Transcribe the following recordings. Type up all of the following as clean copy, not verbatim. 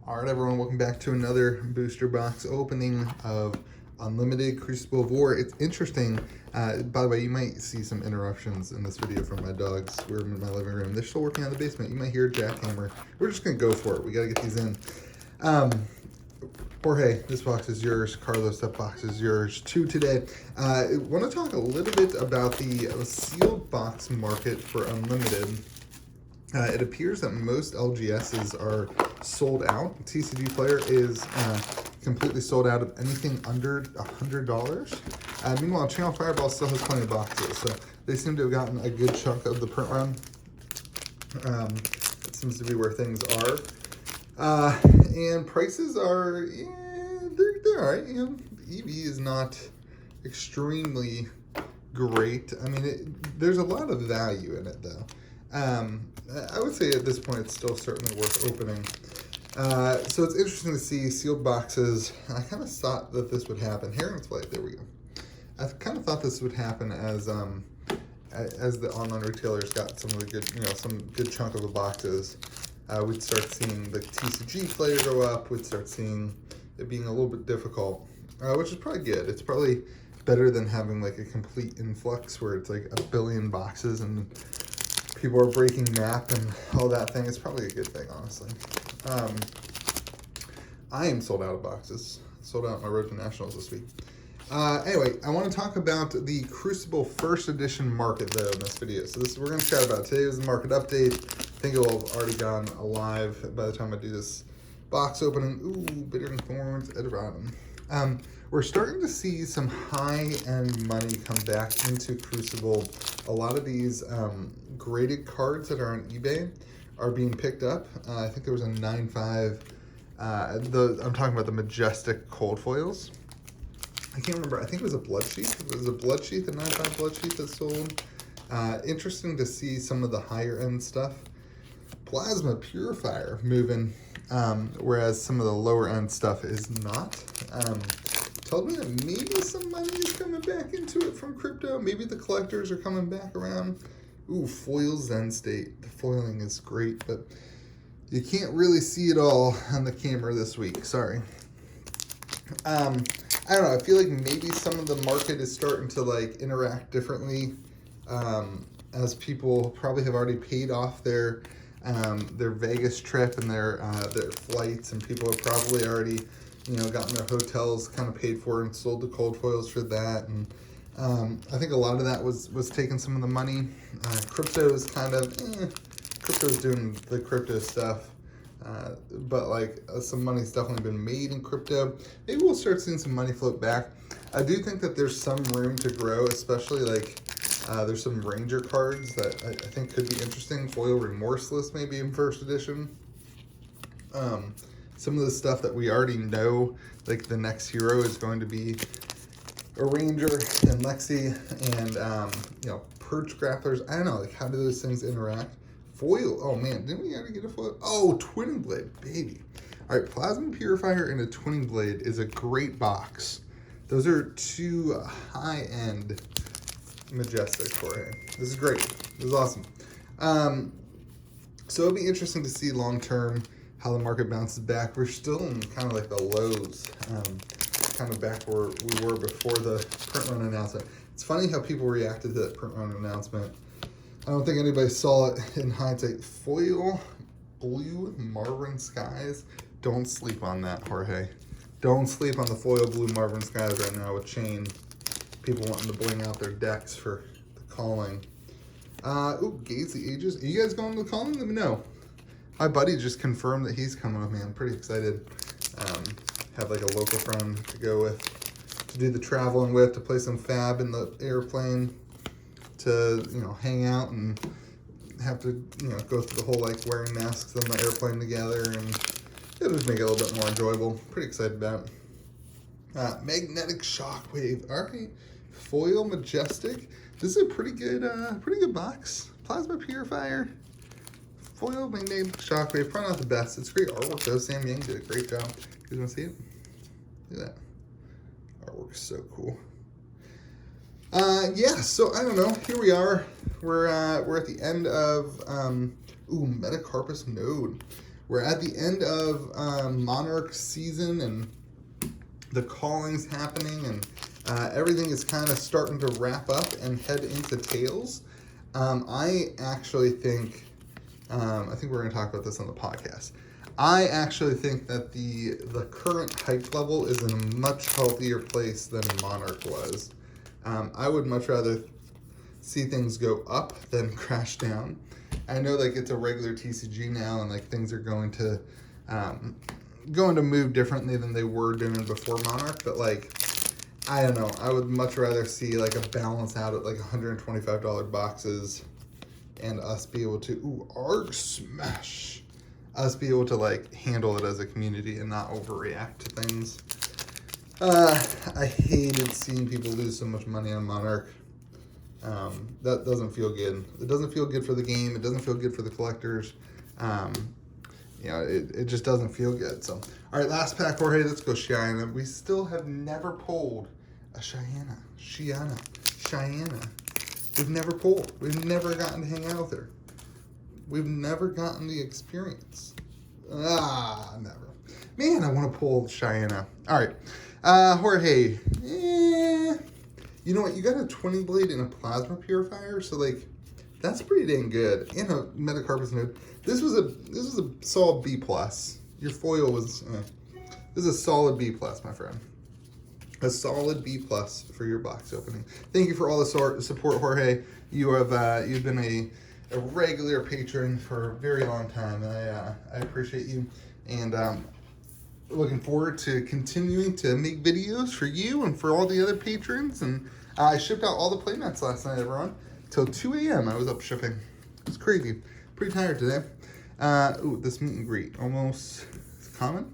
All right, everyone, welcome back to another booster box opening of Unlimited Crucible of War. It's interesting. By the way, you might see some interruptions in this video from my dogs. We're in my living room. They're still working on the basement. You might hear a jackhammer. We're just going to go for it. We got to get these in. Jorge, this box is yours. Carlos, that box is yours too today. I want to talk a little bit about the sealed box market for Unlimited. It appears that most LGSs are sold out. TCG Player is completely sold out of anything under $100. Meanwhile, Channel Fireball still has plenty of boxes, so they seem to have gotten a good chunk of the print run. That seems to be where things are. And prices are, they're all right. EV is not extremely great. I mean, there's a lot of value in it, though. I would say at this point it's still certainly worth opening. So it's interesting to see sealed boxes. I kind of thought that this would happen. Heron's Flight, there we go. I kind of thought this would happen as the online retailers got some of the good, some good chunk of the boxes. We'd start seeing the TCG player go up. We'd start seeing it being a little bit difficult, which is probably good. It's probably better than having like a complete influx where it's like a billion boxes and people are breaking map and all that thing. It's probably a good thing, honestly. I am sold out of boxes. Sold out my road to nationals this week. Anyway, I want to talk about the Crucible first edition market though in this video. So we're going to chat about today is the market update. I think it will have already gone live by the time I do this box opening. Ooh, Bitter and Thorns, Edoratum. We're starting to see some high-end money come back into Crucible. A lot of these graded cards that are on eBay are being picked up. I think there was a 9.5. I'm talking about the Majestic cold foils. I can't remember. I think it was a Blood Sheath. It was a Blood Sheath, a 9.5 Blood Sheath that sold. Interesting to see some of the higher-end stuff. Plasma Purifier moving, whereas some of the lower-end stuff is not. Told me that maybe some money is coming back into it from crypto. Maybe the collectors are coming back around. Ooh, Foil Zen State. The foiling is great, but you can't really see it all on the camera this week. Sorry. I don't know. I feel like maybe some of the market is starting to like interact differently, as people probably have already paid off their Vegas trip and their flights, and people have probably already gotten their hotels kind of paid for and sold the cold foils for that. And I think a lot of that was taking some of the money. Crypto is kind of, crypto's doing the crypto stuff. But like some money's definitely been made in crypto. Maybe we'll start seeing some money float back. I do think that there's some room to grow, especially like there's some Ranger cards that I think could be interesting. Foil Remorseless maybe in first edition. Some of the stuff that we already know, like the next hero is going to be a Ranger and Lexi and, Perch Grapplers. I don't know, like how do those things interact? Foil, oh man, didn't we already get a foil? Oh, Twinning Blade, baby. All right, Plasma Purifier and a Twinning Blade is a great box. Those are two high-end Majestic for him. This is great. This is awesome. So it'll be interesting to see long-term how the market bounces back. We're still in kind of like the lows, kind of back where we were before the print run announcement. It's funny how people reacted to that print run announcement. I don't think anybody saw it in hindsight. Foil Blue Marvin Skies. Don't sleep on that, Jorge. Don't sleep on the foil Blue Marvin Skies right now with chain. People wanting to bling out their decks for the calling. Ooh, Gaze the Ages. Are you guys going to the calling? Let me know. My buddy just confirmed that he's coming with me. I'm pretty excited. Have like a local friend to go with, to do the traveling with, to play some Fab in the airplane, to, hang out and have to, go through the whole like wearing masks on the airplane together, and it'll just make it a little bit more enjoyable. Pretty excited about it. Magnetic Shockwave. All right. Foil Majestic. This is a pretty good box. Plasma Purifier. Foil Magnetic Shockwave, probably not the best. It's great artwork though. Sam Yang did a great job. You guys want to see it? Look at that. Artwork is so cool. Yeah, so I don't know. Here we are. We're at the end of Metacarpus Node. we're at the end of Monarch season, and the calling's happening, and everything is kind of starting to wrap up and head into tails. I actually think, I think we're going to talk about this on the podcast. I actually think that the current hype level is in a much healthier place than Monarch was. I would much rather see things go up than crash down. I know like it's a regular TCG now, and like things are going to move differently than they were doing before Monarch, but like, I don't know, I would much rather see like a balance out at like $125 boxes and us be able to, arg smash, us be able to like handle it as a community and not overreact to things. I hated seeing people lose so much money on Monarch. That doesn't feel good. It doesn't feel good for the game. It doesn't feel good for the collectors. You know, it just doesn't feel good. So, all right, last pack, Jorge. Let's go Cheyenne. We still have never pulled a Cheyenne. We've never pulled. We've never gotten to hang out with her. We've never gotten the experience. Never. Man, I want to pull Cheyenne. All right, Jorge. You know what? You got a 20 blade and a plasma purifier, so like that's pretty dang good. And a metacarpus node. This was a solid B plus. Your foil was this is a solid B plus, my friend. A solid B plus for your box opening. Thank you for all the support, Jorge. You have you've been a regular patron for a very long time, and I appreciate you. And looking forward to continuing to make videos for you and for all the other patrons. And I shipped out all the playmats last night, everyone. Till 2 a.m. I was up shipping. It's crazy. Pretty tired today. Ooh, this meet and greet almost common.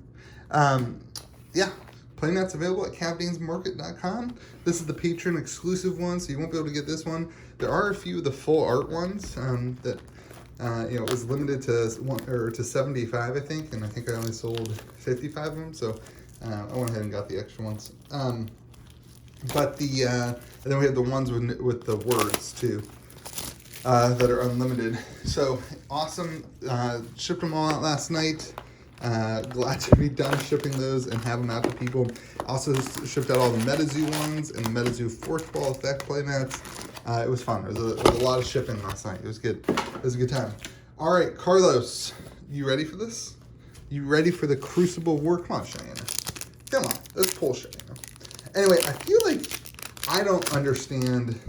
Yeah, playmats available at CavDanesMarket.com. This is the patron exclusive one, so you won't be able to get this one. There are a few of the full art ones that you know, it was limited to 75, I think, and I think I only sold 55 of them, so I went ahead and got the extra ones. But the and then we have the ones with the words too that are unlimited. So awesome! Shipped them all out last night. Glad to be done shipping those and have them out to people. Also shipped out all the Metazoo ones and the Metazoo fourth ball effect playmats. It was fun. It was a lot of shipping last night. It was good. It was a good time. All right, Carlos, you ready for this? You ready for the Crucible War? Come on, Cheyenne. Come on, let's pull Cheyenne. Anyway, I feel like I don't understand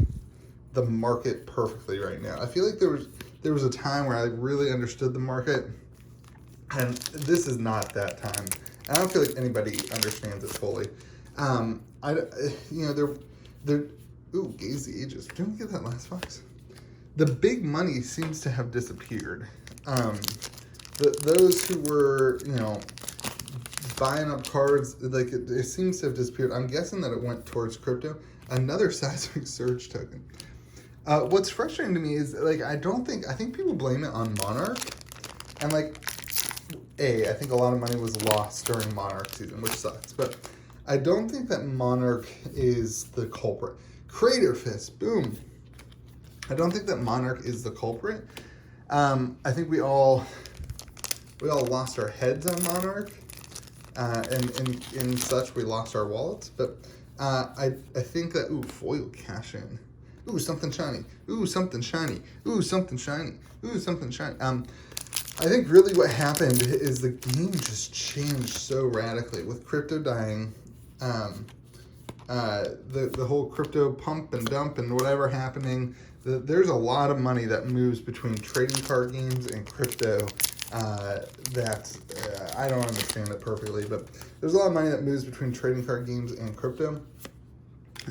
the market perfectly right now. I feel like there was a time where I really understood the market, and this is not that time. I don't feel like anybody understands it fully. You know, ooh, gaze the ages. Didn't we get that last box? The big money seems to have disappeared. Those who were, you know, buying up cards, like it seems to have disappeared. I'm guessing that it went towards crypto. Another seismic surge token. What's frustrating to me is like I think people blame it on Monarch, and like I think a lot of money was lost during Monarch season, which sucks. But I don't think that Monarch is the culprit. Crater Fist, boom. I don't think that Monarch is the culprit. I think we all lost our heads on Monarch, and in such we lost our wallets. But I think that foil cash in, something shiny, something shiny, something shiny, something shiny. I think really what happened is the game just changed so radically with crypto dying. The whole crypto pump and dump and whatever happening, there's a lot of money that moves between trading card games and crypto that I don't understand it perfectly, but there's a lot of money that moves between trading card games and crypto.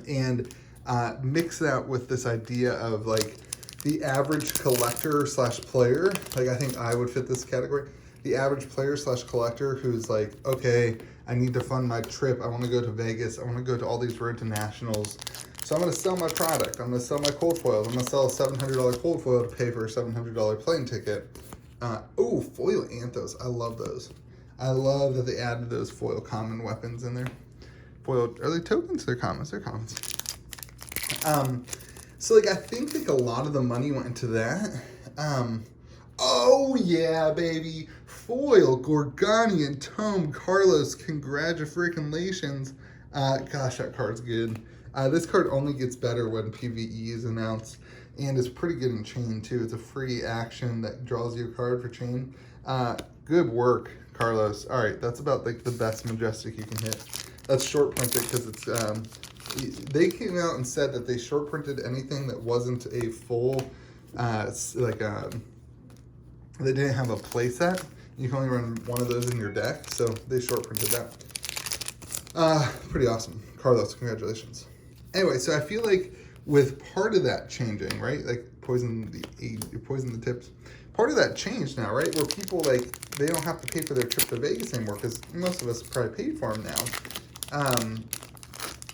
And mix that with this idea of like the average collector / player. Like I think I would fit this category. The average player / collector who's like, okay, I need to fund my trip. I want to go to Vegas. I want to go to all these road to nationals. So I'm going to sell my product. I'm going to sell my cold foils. I'm going to sell a $700 cold foil to pay for a $700 plane ticket. Foil Anthos. I love those. I love that they added those foil common weapons in there. Foil, are they tokens? They're commons. They're commons. So like I think like a lot of the money went into that. Oh yeah, baby. foil Gorganian Tome. Carlos, congratulations. Gosh, that card's good. This card only gets better when PvE is announced, and it's pretty good in chain too. It's a free action that draws you a card for chain. Good work, Carlos. All right, that's about like the best Majestic you can hit. That's short printed because it's they came out and said that they short printed anything that wasn't a full they didn't have a play set. You can only run one of those in your deck, so they short printed that. Pretty awesome. Carlos, congratulations. Anyway, so I feel like with part of that changing, right? Like poison the tips. Part of that changed now, right? Where people like, they don't have to pay for their trip to Vegas anymore because most of us probably paid for them now.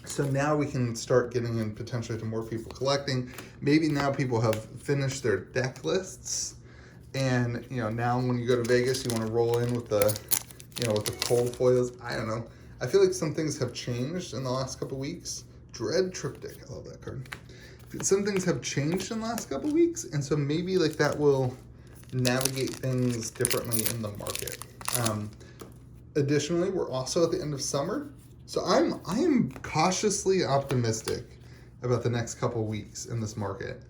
So now we can start getting in potentially to more people collecting. Maybe now people have finished their deck lists. And, you know, now when you go to Vegas, you want to roll in with the, you know, with the cold foils. I don't know. I feel like some things have changed in the last couple weeks. Dread Triptych. I love that card. Some things have changed in the last couple weeks. And so maybe like that will navigate things differently in the market. Additionally, we're also at the end of summer. So I am cautiously optimistic about the next couple weeks in this market.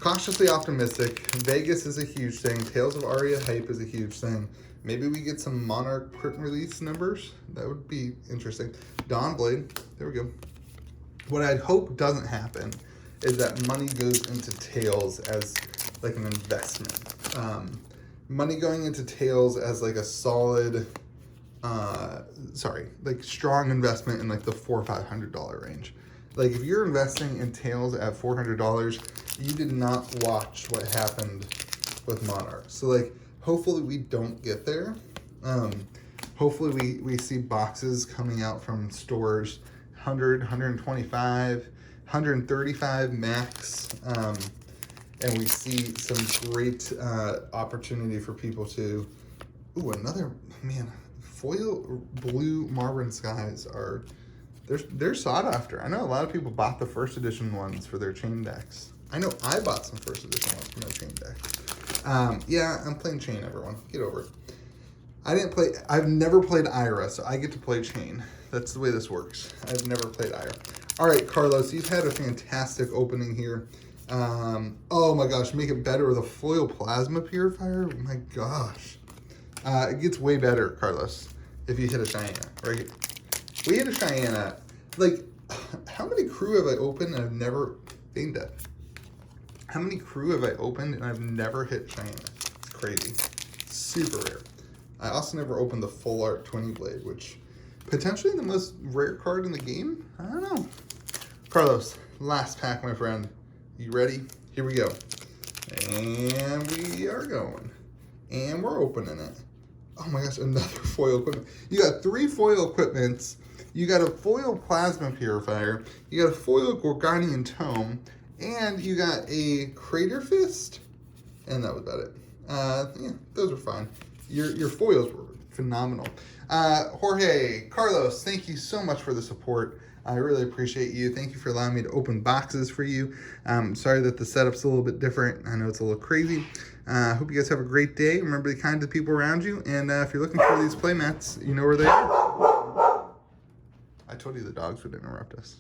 Cautiously optimistic. Vegas is a huge thing. Tales of Aria hype is a huge thing. Maybe we get some Monarch print release numbers. That would be interesting. Dawnblade. There we go. What I'd hope doesn't happen is that money goes into Tales as like an investment. Money going into Tales as like a solid, like strong investment in like the $400 or $500 range. Like if you're investing in Tales at $400, you did not watch what happened with Monarch. So like, hopefully we don't get there. Hopefully we see boxes coming out from stores, 100, 125, 135 max. And we see some great opportunity for people to, another, man, foil blue Marvin Skies are, they're sought after. I know a lot of people bought the first edition ones for their chain decks. I know I bought some first edition ones for my chain deck. Yeah, I'm playing chain, everyone. Get over it. I've never played Ira, so I get to play chain. That's the way this works. I've never played Ira. All right, Carlos, you've had a fantastic opening here. Oh my gosh, make it better with a foil plasma purifier. Oh my gosh. It gets way better, Carlos, if you hit a Cheyenne, right? We hit a Cheyenne. Like, how many crew have I opened and I've never been dead? How many crew have I opened and I've never hit Cheyenne? It's crazy. Super rare. I also never opened the full art 20 blade, which potentially the most rare card in the game? I don't know. Carlos, last pack, my friend. You ready? Here we go. And we are going. And we're opening it. Oh my gosh, another foil equipment. You got 3 foil equipments. You got a foil plasma purifier. You got a foil Gorganian Tome. And you got a Crater Fist. And that was about it. Yeah, those were fine. Your foils were phenomenal. Jorge, Carlos, thank you so much for the support. I really appreciate you. Thank you for allowing me to open boxes for you. Sorry that the setup's a little bit different. I know it's a little crazy. Hope you guys have a great day. Remember to be kind to the people around you. And if you're looking for these playmats, you know where they are. I told you the dogs would interrupt us.